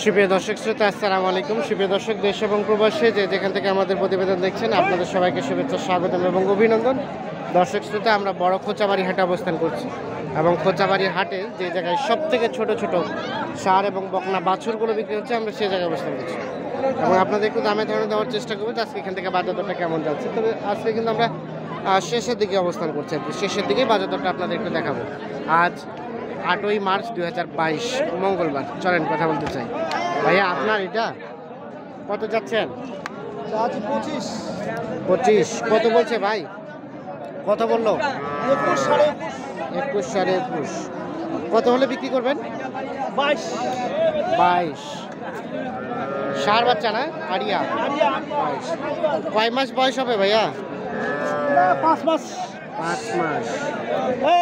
সুপ্রিয় দর্শক শ্রোতা আসসালামু আলাইকুম। সুপ্রিয় দর্শক, দেশ এবং প্রবাসে যেখান থেকে আমাদের প্রতিবেদন দেখছেন, আপনাদের সবাইকে শুভেচ্ছা, স্বাগতম এবং অভিনন্দন। দর্শক শ্রোতা, আমরা বড় খোঁচাবাড়ি হাটে অবস্থান করছি এবং খোঁচাবাড়ি হাটে যে জায়গায় সব থেকে ছোট ছোট ষাঁড় এবং বকনা বাছুরগুলো বিক্রি হচ্ছে, আমরা সেই জায়গায় অবস্থান করছি এবং আপনাদের একটু দামে ধরে দেওয়ার চেষ্টা করবো আজকে এখান থেকে বাজার দরটা কেমন যাচ্ছে। তবে আজকে কিন্তু আমরা শেষের দিকে অবস্থান করছি, আর কি শেষের দিকেই বাজার দরটা আপনাদের একটু দেখাবো। আজ 8ই মার্চ 2022 মঙ্গলবার। চলেন কথা বলতে চাই। ভাইয়া, আপনার এটা কত যাচ্ছেন? 25। কত বলছে ভাই? কত বললো? 21, 21, 21.5। কত হলে বিক্রি করবেন? 22। ষাঁড় বাচ্চা না? আড়িয়া। 22। কয় মাস বয়স হবে ভাইয়া? 5 মাস। 5 মাস।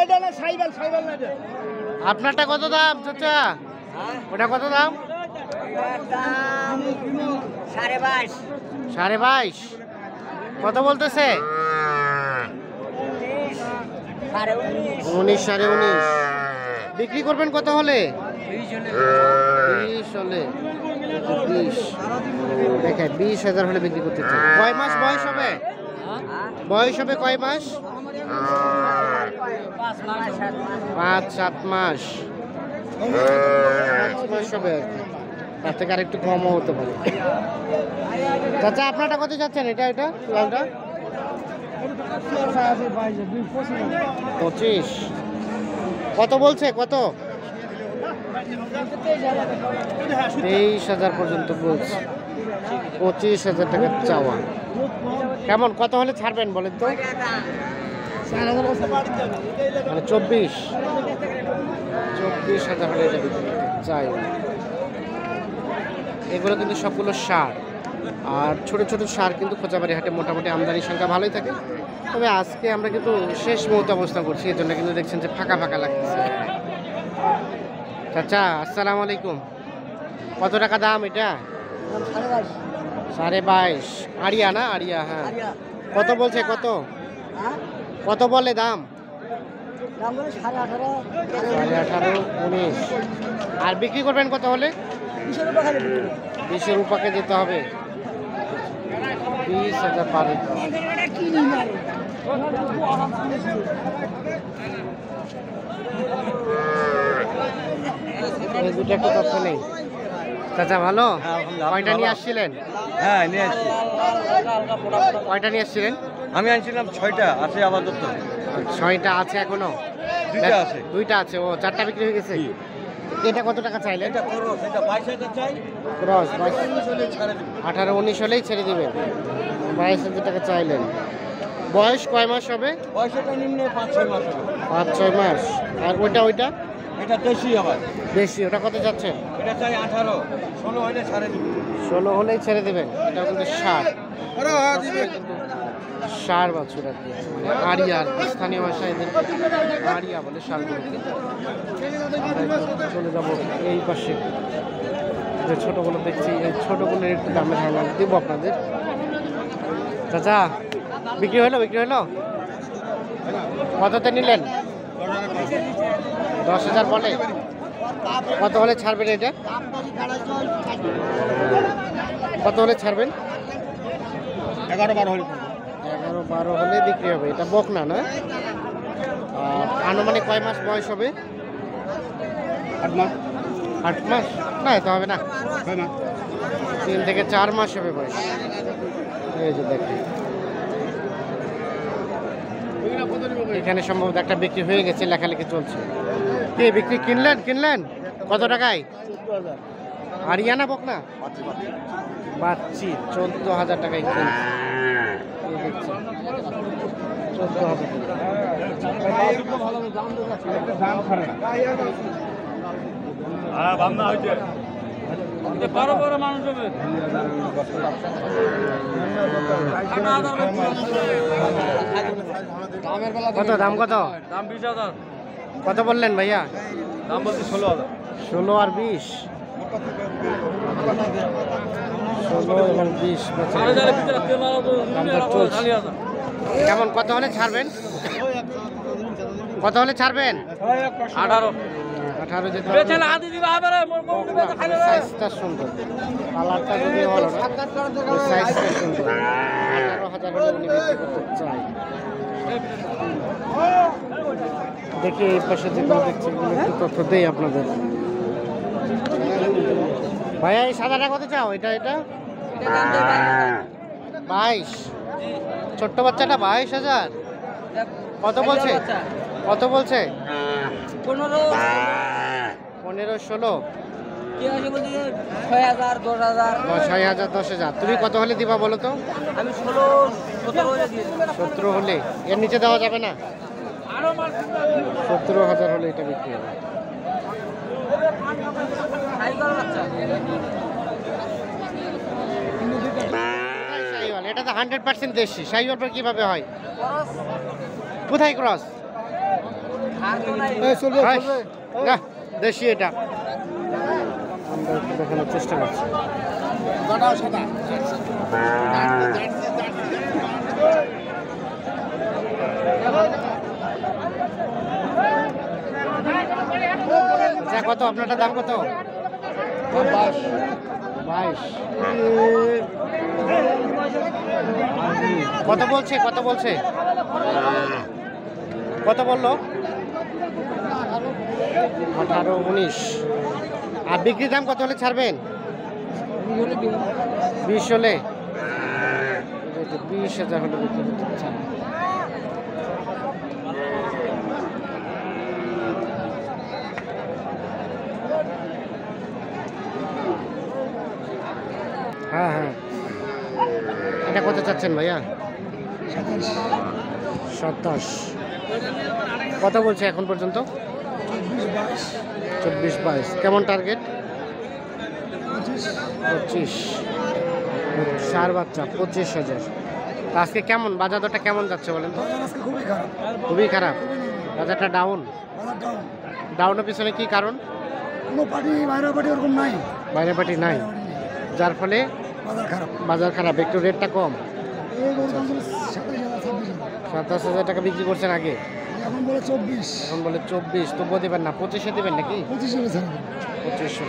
এটা না সাইবাল না এটা। আপনারটা কত দাম চাচা? ওটা কত দাম? 22.5। কত বলতেছে? 19, 19.5। বিক্রি করবেন কত হলে? 20 হলে। 20 দেখে 20,000 হলে বিক্রি করতে চাই। কয় মাস বয়স হবে? বয়স হবে কয় মাস? 5-7 মাস। 5 মাস হবে আর কি। তার থেকে আর একটু কমও হতে পারে। চাচা, আপনারটা কত যাচ্ছেন? এটা লালটা 25। কত বলছে? কত? 23,000 পর্যন্ত বলছে। 25,000 টাকা চাওয়া। কেমন, কত হলে ছাড়বেন বলেন তো? মানে 24,000 হলে এটা বিক্রি করতে চাই। এগুলো কিন্তু সবগুলো ষাঁড়, আর ছোট ছোট ষাঁড় কিন্তু খোঁচাবাড়ি হাটে মোটামুটি আমদানির সংখ্যা ভালোই থাকে। তবে আজকে আমরা কিন্তু শেষ মুহূর্তে অবস্থান করছি, এই জন্য কিন্তু দেখছেন যে ফাঁকা ফাঁকা লাগতেছে। চাচা আসসালামু আলাইকুম। কত টাকা দাম এটা? 22.5। আড়িয়া না? আড়িয়া, হ্যাঁ। কত বলছে? কত কত বলে দাম? 18.5, 19। আর বিক্রি করবেন কত হলে? 20 রুপাকে যেতে হবে। 20,000 পারে। এই দুটো একটু তথ্য নেই। চাচা ভালো? কয়টা নিয়ে আসছিলেন? হ্যাঁ, নিয়ে আসছি। কয়টা নিয়ে আসছিলেন? আমি আনছিলাম 6টা, আছে আপাতত। 6টা আছে এখনো? 2টা আছে। 2টা আছে। ও, 4টা বিক্রি হয়ে গেছে। এটা কত টাকা চাইলেন? এটা খরচ, এটা 22,000 চাই। ক্রস 19 হলে ছাড়ে দেব। 18-19 হলেই ছেড়ে দিবেন। 22,000 টাকা চাইলেন। বয়স কয় মাস হবে? পয়সাটা নিম্নে 5-6 মাস হবে। 5-6 মাস। আর ওইটা? এটা দেশি আবার। বেশি। ওটা কত যাচ্ছেন? এটা চাই 18, 16 হলে ছাড়ে দেব। 16 হলেই ছেড়ে দেবেন। এটা কিন্তু ষাঁড় বাছুর আর কি। আড়িয়া আর কি। স্থানীয় ভাষায় এদের আড়িয়া বলে ষাঁড়গুলোকে। চলে যাব এই পাশে, যে ছোটোগুলো দেখছি, এই ছোটোগুলোর একটু দামে ধারণা দেবো আপনাদের। চাচা, বিক্রি হলো? কততে নিলেন? 10,000 বলে। কত হলে ছাড়বেন এটা? কত হলে ছাড়বেন? 11-12 হলে। 11-12 হলে বিক্রি হবে। এটা বকনা না? আর আনুমানিক কয় মাস বয়স হবে? 8 মাস। 8 মাস না, এত হবে না। 3 থেকে 4 মাস হবে বয়স। এই যে দেখেন, এখানে সম্ভবত একটা বিক্রি হয়ে গেছে, লেখালেখি চলছে। কে বিক্রি? কিনলেন? কত টাকায়? 14,000। আরিয়ানা বকনা বাচ্চি 14,000 টাকায় কিনছে। 14,000 কত দাম? কত দাম? 20,000। কত বললেন ভাইয়া? দাম বলছি 16,000। 16 আর 20। 16 এবং 20 কেমন? কত হলে ছাড়বেন? 18 18 যেতে বেচেন আদি দিবা আবার সাইজটা সুন্দর, কালারটা যদি ভালো না, সাইজটা সুন্দর। 18,000 হলে উনি বিক্রি করতে চাই। দেখি এই পাশে যেগুলো দেখছি এগুলো একটু তথ্য দেই আপনাদের। ভাইয়া এই সাদাটা কত চাও? এটা 22, ছোট্ট বাচ্চাটা 22,000। কত বলছে? কত বলছে? 15, 15-16, 6,000, 10,000। 6,000 10,000। তুমি কত হলে দিবা বলো তো? আমি 16-17 হলে দিয়ে দিই। 17 হলে, এর নিচে দেওয়া যাবে না? 17,000 হলে এটা বিক্রি হবে। টাইগার বাচ্চা। শাহিওয়াল, এটা তো 100% দেশি। শাহিওয়াল পর কিভাবে হয়? খরচ কোথায় ক্রস? আর তো নাই। না, দেশি এটা। আমরা একটু দেখানোর চেষ্টা করছি। আচ্ছা, কত আপনারটা দাম কত? 22। কত বলছে? কত বলছে? কত বললো? 18, 19। আর বিক্রির দাম কত হলে ছাড়বেন? 20 হলে? 20,000 হলে বিক্রি করতে চান। হ্যাঁ হ্যাঁ, এটা কত চাচ্ছেন ভাইয়া? 27। কত বলছে এখন পর্যন্ত? 24-22। কেমন টার্গেট? 25। সার বাচ্চা 25,000। আজকে কেমন বাজার দরটা কেমন যাচ্ছে বলেন তো? খুবই খারাপ। বাজারটা ডাউন। ডাউনের পিছনে কি কারণ? কোনো পার্টি বাইরে পার্টি ওরকম নাই, বাইরে পার্টি নাই, যার ফলে বাজার খারাপ। বাজার খারাপ, একটু রেটটা কম। এই গরুর দাম ছিল 27,000, 26,000, 27,000 টাকা বিক্রি করছেন আগে, এখন বলে 24, এখন বলে 24। তবুও দেবেন না? 25-এ দেবেন নাকি? 25 হলে ছেড়ে দেবো। 25।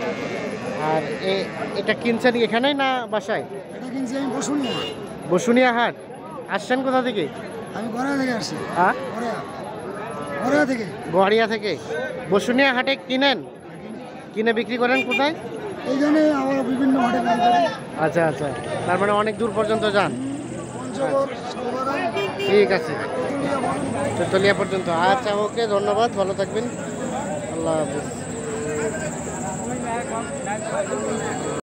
আর এটা কিনছেন এখানেই না বাসায়? এটা কিনছি আমি বসুনিয়া। বসুনিয়া হাট। আসছেন কোথা থেকে? আমি গড়িয়া থেকে আসছি। হ্যাঁ, গড়িয়া থেকে। গড়িয়া থেকে। বসুনিয়া হাটে কিনেন, কিনে বিক্রি করেন কোথায়? এইখানে আবার বিভিন্ন হাটে গাড়ি করি। আচ্ছা আচ্ছা, তার মানে অনেক দূর পর্যন্ত যান। পঞ্চগড়, শালবাগান, ঠিক আছে, তেঁতুলিয়া, বহরমপুর। তেতুলিয়া পর্যন্ত। আচ্ছা, ওকে, ধন্যবাদ, ভালো থাকবেন, আল্লাহ হাফিজ।